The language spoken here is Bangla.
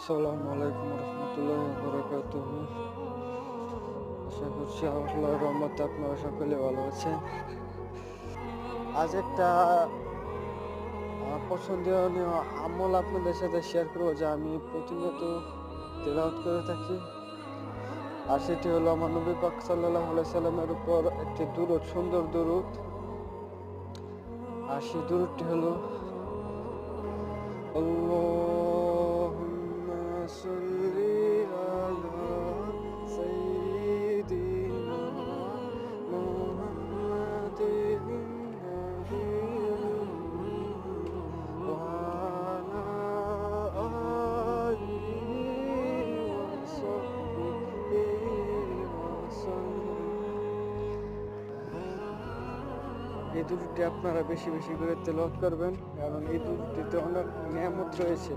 আসসালামু আলাইকুম রহমতুল্লাহি ওয়া বারাকাতুহু। আশা করছি আল্লাহর রহমতে আপনারা সকলে ভালো আছেন। আজ একটা পছন্দনীয় আমল আপনাদের সাথে শেয়ার করবো, যা আমি প্রতিনিয়ত তেলাওয়াত করে থাকি। আর সেটি হলো আমার নবী পাক সাল্লাল্লাহু আলাইহি সাল্লামের উপর একটি দুরূদ, সুন্দর দুরূদ। আর সেই দুরূদটি হলো আল্লাহুম্মা সাল্লি আলা সাইয়্যিদিনা মুহাম্মাদিন নাবিয়্যিল ওয়া আলা আলিহি ওয়া সাহবিহি এই দুরূদটি আপনারা বেশি বেশি করে তেলাওয়াত করবেন, কারণ এই দুরূদটিতে অনেক নিয়ামত রয়েছে।